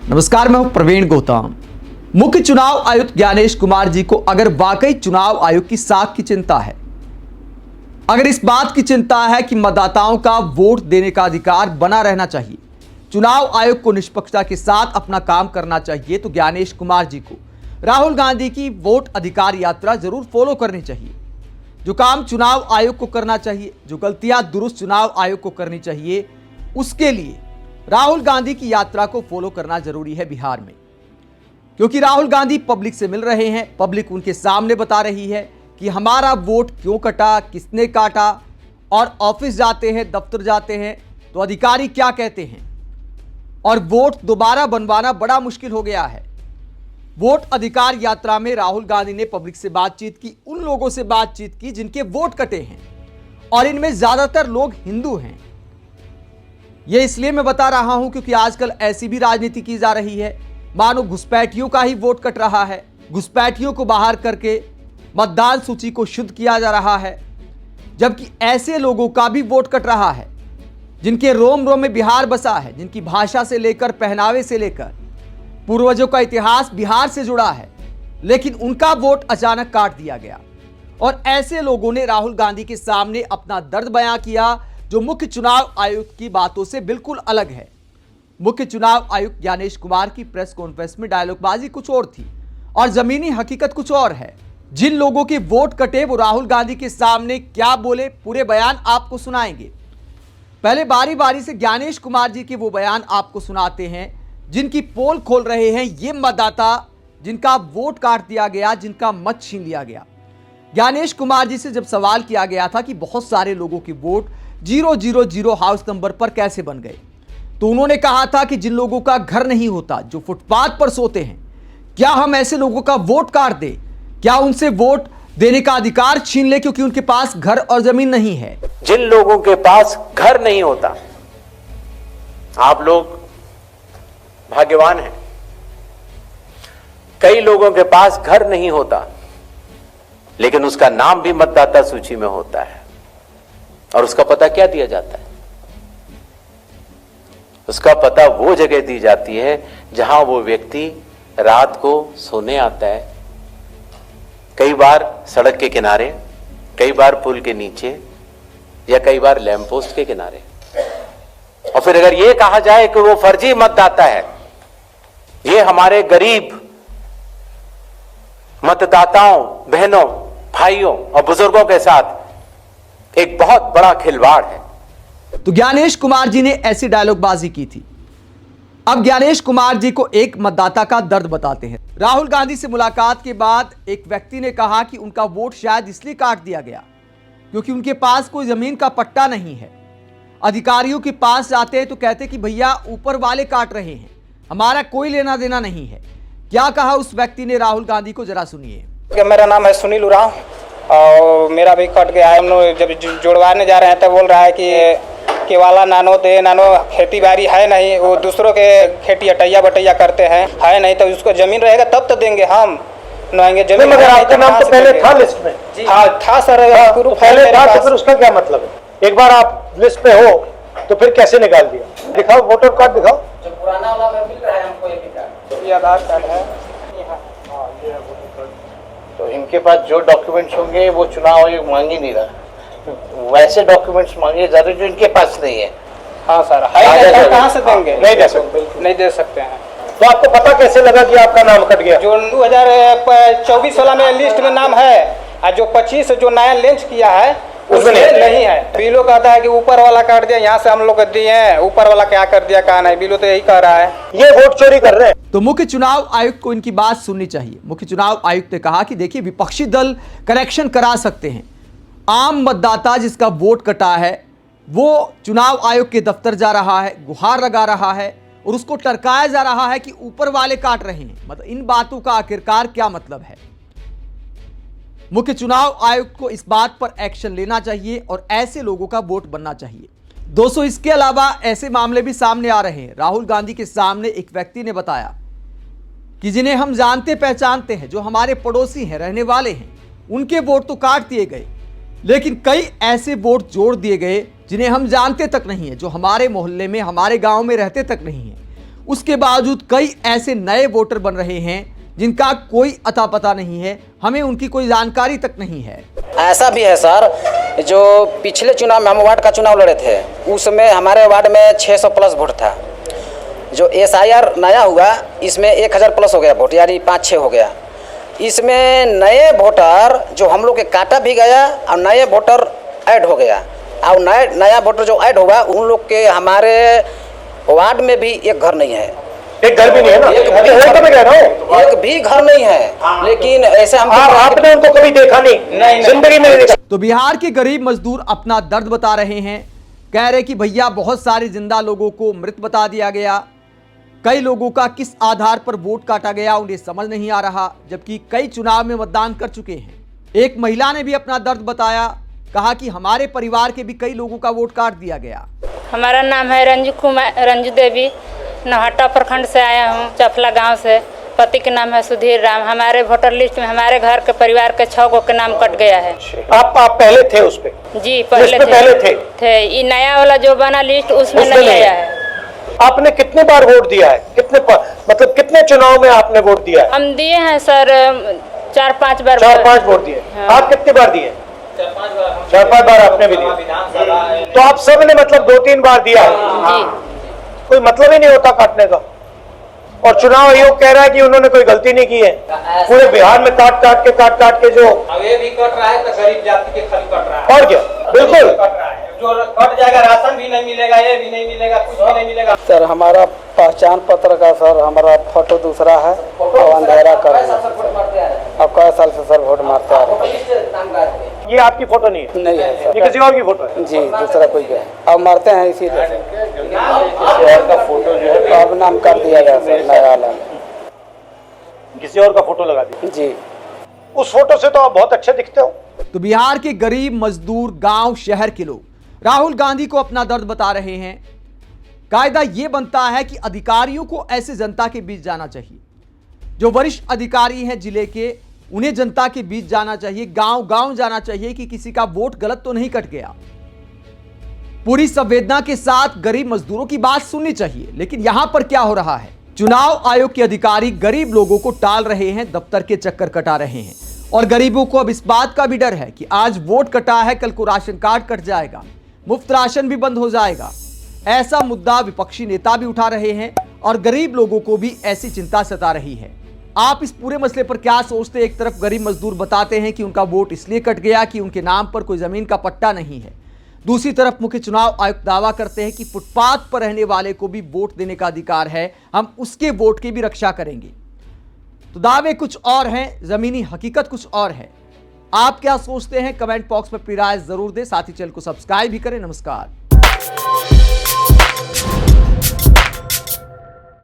नमस्कार, मैं हूं प्रवीण गौतम। मुख्य चुनाव आयुक्त ज्ञानेश कुमार जी को अगर वाकई चुनाव आयोग की साख की चिंता है, अगर इस बात की चिंता है कि मतदाताओं का वोट देने का अधिकार बना रहना चाहिए, चुनाव आयोग को निष्पक्षता के साथ अपना काम करना चाहिए, तो ज्ञानेश कुमार जी को राहुल गांधी की वोट अधिकार यात्रा जरूर फॉलो करनी चाहिए। जो काम चुनाव आयोग को करना चाहिए, जो गलतियां दुरुस्त चुनाव आयोग को करनी चाहिए, उसके लिए राहुल गांधी की यात्रा को फॉलो करना जरूरी है बिहार में। क्योंकि राहुल गांधी पब्लिक से मिल रहे हैं, पब्लिक उनके सामने बता रही है कि हमारा वोट क्यों कटा, किसने काटा, और ऑफिस जाते हैं, दफ्तर जाते हैं तो अधिकारी क्या कहते हैं, और वोट दोबारा बनवाना बड़ा मुश्किल हो गया है। वोट अधिकार यात्रा में राहुल गांधी ने पब्लिक से बातचीत की, उन लोगों से बातचीत की जिनके वोट कटे हैं, और इनमें ज्यादातर लोग हिंदू हैं। यह इसलिए मैं बता रहा हूं क्योंकि आजकल ऐसी भी राजनीति की जा रही है, मानो घुसपैठियों का ही वोट कट रहा है, घुसपैठियों को बाहर करके मतदान सूची को शुद्ध किया जा रहा है, जबकि ऐसे लोगों का भी वोट कट रहा है जिनके रोम रोम में बिहार बसा है, जिनकी भाषा से लेकर पहनावे से लेकर पूर्वजों का इतिहास बिहार से जुड़ा है, लेकिन उनका वोट अचानक काट दिया गया। और ऐसे लोगों ने राहुल गांधी के सामने अपना दर्द बयां किया, जो मुख्य चुनाव आयुक्त की बातों से बिल्कुल अलग है। मुख्य चुनाव आयुक्त ज्ञानेश कुमार की प्रेस कॉन्फ्रेंस में डायलॉगबाजी कुछ और थी और जमीनी हकीकत कुछ और है। जिन लोगों के वोट कटे वो राहुल गांधी के सामने क्या बोले, पूरे बयान आपको सुनाएंगे। पहले बारी बारी से ज्ञानेश कुमार जी के वो बयान आपको सुनाते हैं जिनकी पोल खोल रहे हैं ये मतदाता जिनका वोट काट दिया गया, जिनका मत छीन लिया गया। ज्ञानेश कुमार जी से जब सवाल किया गया था कि बहुत सारे लोगों के वोट 000 हाउस नंबर पर कैसे बन गए, तो उन्होंने कहा था कि जिन लोगों का घर नहीं होता, जो फुटपाथ पर सोते हैं, क्या हम ऐसे लोगों का वोट काट दें? क्या उनसे वोट देने का अधिकार छीन ले क्योंकि उनके पास घर और जमीन नहीं है? जिन लोगों के पास घर नहीं होता, आप लोग भाग्यवान हैं। कई लोगों के पास घर नहीं होता लेकिन उसका नाम भी मतदाता सूची में होता है, और उसका पता क्या दिया जाता है? उसका पता वो जगह दी जाती है जहां वो व्यक्ति रात को सोने आता है, कई बार सड़क के किनारे, कई बार पुल के नीचे, या कई बार लैंप पोस्ट के किनारे। और फिर अगर ये कहा जाए कि वो फर्जी मतदाता है, ये हमारे गरीब मतदाताओं, बहनों, भाइयों और बुजुर्गों के साथ एक बहुत बड़ा खिलवाड़ है। तो ज्ञानेश कुमार जी ने ऐसी डायलॉगबाजी की थी। अब ज्ञानेश कुमार जी को एक मतदाता का दर्द बताते हैं। राहुल गांधी से मुलाकात के बाद एक व्यक्ति ने कहा कि उनका वोट शायद इसलिए काट दिया गया क्योंकि उनके पास कोई जमीन का पट्टा नहीं है। अधिकारियों के पास जाते हैं तो कहते कि भैया ऊपर वाले काट रहे हैं, हमारा कोई लेना देना नहीं है। क्या कहा उस व्यक्ति ने राहुल गांधी को, जरा सुनिए। मेरा नाम है सुनील उरांव और मेरा भी कट गया है। हम लोग जब जुड़वाने जा रहे हैं तब बोल रहा है कि वाला नानो दे, नानो खेती बाड़ी है नहीं, वो दूसरों के खेती अटैया बटैया करते हैं, है नहीं, तो उसको जमीन रहेगा तब तो देंगे हम नहाएंगे जमीन। मगर आपका नाम तो पहले था लिस्ट में? हाँ था सर, पहले था तो फिर उसका क्या मतलब है? एक बार आप लिस्ट में हो तो फिर कैसे निकाल दिया? दिखाओ, वोटर कार्ड दिखाओ। जो पुराना वाला मिल रहा है हमको, ये आधार कार्ड है। तो इनके पास जो डॉक्यूमेंट्स होंगे वो चुनाव आयोग मांग ही नहीं रहा, वैसे डॉक्यूमेंट्स मांगे जा रहे जो इनके पास नहीं है। हाँ सर, है, कहाँ से देंगे? नहीं दे सकते, नहीं दे सकते हैं। तो आपको पता कैसे लगा कि आपका नाम कट गया? जो 2024 वाला में लिस्ट में नाम है, और जो 25 जो नया लॉन्च किया है उसमें नहीं है। बीलो कहता है कि ऊपर वाला काट दिया, यहाँ से हम लोग दिए हैं, ऊपर वाला क्या कर दिया, कहा नहीं। बीलो तो यही कह रहा है, ये वोट चोरी कर रहे हैं। तो मुख्य चुनाव आयुक्त को इनकी बात सुननी चाहिए। मुख्य चुनाव आयुक्त ने कहा कि देखिए, विपक्षी दल करेक्शन करा सकते हैं, आम मतदाता जिसका वोट कटा है वो चुनाव आयोग के दफ्तर जा रहा है, गुहार लगा रहा है और उसको टरकाया जा रहा है कि ऊपर वाले काट रहे हैं। मतलब इन बातों का आखिरकार क्या मतलब है? मुख्य चुनाव आयुक्त को इस बात पर एक्शन लेना चाहिए और ऐसे लोगों का वोट बनना चाहिए। दोस्तों, इसके अलावा ऐसे मामले भी सामने आ रहे हैं। राहुल गांधी के सामने एक व्यक्ति ने बताया कि जिन्हें हम जानते पहचानते हैं, जो हमारे पड़ोसी हैं, रहने वाले हैं, उनके वोट तो काट दिए गए, लेकिन कई ऐसे वोट जोड़ दिए गए जिन्हें हम जानते तक नहीं है, जो हमारे मोहल्ले में, हमारे गांव में रहते तक नहीं है, उसके बावजूद कई ऐसे नए वोटर बन रहे हैं जिनका कोई अता पता नहीं है, हमें उनकी कोई जानकारी तक नहीं है। ऐसा भी है सर, जो पिछले चुनाव में हम वार्ड का चुनाव लड़े थे उसमें हमारे वार्ड में 600 प्लस वोट था। जो SIR नया हुआ इसमें 1000 प्लस हो गया वोट, यानी 5-6 हो गया। इसमें नए वोटर जो हम लोग के काटा भी गया और नए वोटर ऐड हो गया, और नया वोटर जो ऐड होगा उन लोग के हमारे वार्ड में भी एक घर नहीं है। एक घर भी नहीं है ना? एक भी घर नहीं है। लेकिन ऐसे हम आपने उनको कभी देखा नहीं, जिंदगी में नहीं देखा। तो बिहार के गरीब मजदूर अपना दर्द बता रहे हैं, कह रहे कि भैया बहुत सारे जिंदा लोगों को मृत बता दिया गया, कई लोगों का किस आधार पर वोट काटा गया उन्हें समझ नहीं आ रहा, जबकि कई चुनाव में मतदान कर चुके हैं। एक महिला ने भी अपना दर्द बताया, कहा कि हमारे परिवार के भी कई लोगों का वोट काट दिया गया। हमारा नाम है रंजू देवी, नौहट्टा प्रखंड से आया हूँ, चफला गांव से। पति के नाम है सुधीर राम। हमारे वोटर लिस्ट में हमारे घर के परिवार के 6 गो के नाम कट गया है। आप पहले थे उस पे? जी पहले थे। ये नया वाला जो बना लिस्ट उसमें नहीं आया है। आपने कितने बार वोट दिया है? मतलब कितने चुनाव में आपने वोट दिया है? हम दिए हैं सर 4-5 बार। 4-5 वोट दिए। हाँ। आप कितने बार दिए? 4-5 बार आपने भी दिया। तो आप सब ने मतलब 2-3 बार दिया है? जी। कोई मतलब ही नहीं होता काटने का। और चुनाव आयोग कह रहा है कि उन्होंने कोई गलती नहीं की है। पूरे बिहार में काट काट के जो ये भी कट रहा है तो गरीब जाति के खाली कट रहा है। और क्या, बिल्कुल कट रहा है। जो कट जाएगा राशन भी नहीं मिलेगा, ये भी नहीं मिलेगा, कुछ भी नहीं मिलेगा। सर हमारा पहचान पत्र का सर हमारा फोटो दूसरा है और अंधेरा कर अब कई साल से सर वोट मारते आ रहे हैं। ये आपकी फोटो नहीं है? नहीं है सर, ये किसी और की फोटो है? जी दूसरा कोई है। अब मारते हैं इसीलिए का फोटो जो है अब नाम कर दिया गया सर नया वाला में। किसी और का फोटो लगा दिया जी। उस फोटो से तो आप बहुत अच्छे दिखते हो। तो बिहार के गरीब मजदूर, गांव शहर के लोग राहुल गांधी को अपना दर्द बता रहे हैं। कायदा यह बनता है कि अधिकारियों को ऐसे जनता के बीच जाना चाहिए, जो वरिष्ठ अधिकारी हैं जिले के, उन्हें जनता के बीच जाना चाहिए, गांव गांव जाना चाहिए कि किसी का वोट गलत तो नहीं कट गया। पूरी संवेदना के साथ गरीब मजदूरों की बात सुननी चाहिए। लेकिन यहां पर क्या हो रहा है, चुनाव आयोग के अधिकारी गरीब लोगों को टाल रहे हैं, दफ्तर के चक्कर कटा रहे हैं, और गरीबों को अब इस बात का भी डर है कि आज वोट कटा है, कल को राशन कार्ड कट जाएगा, मुफ्त राशन भी बंद हो जाएगा। ऐसा मुद्दा विपक्षी नेता भी उठा रहे हैं और गरीब लोगों को भी ऐसी चिंता सता रही है। आप इस पूरे मसले पर क्या सोचते हैं? एक तरफ गरीब मजदूर बताते हैं कि उनका वोट इसलिए कट गया कि उनके नाम पर कोई जमीन का पट्टा नहीं है, दूसरी तरफ मुख्य चुनाव आयुक्त दावा करते हैं कि फुटपाथ पर रहने वाले को भी वोट देने का अधिकार है, हम उसके वोट की भी रक्षा करेंगे। तो दावे कुछ और हैं, जमीनी हकीकत कुछ और है। आप क्या सोचते हैं? कमेंट बॉक्स में अपनी राय जरूर दें, साथ ही चैनल को सब्सक्राइब भी करें। नमस्कार।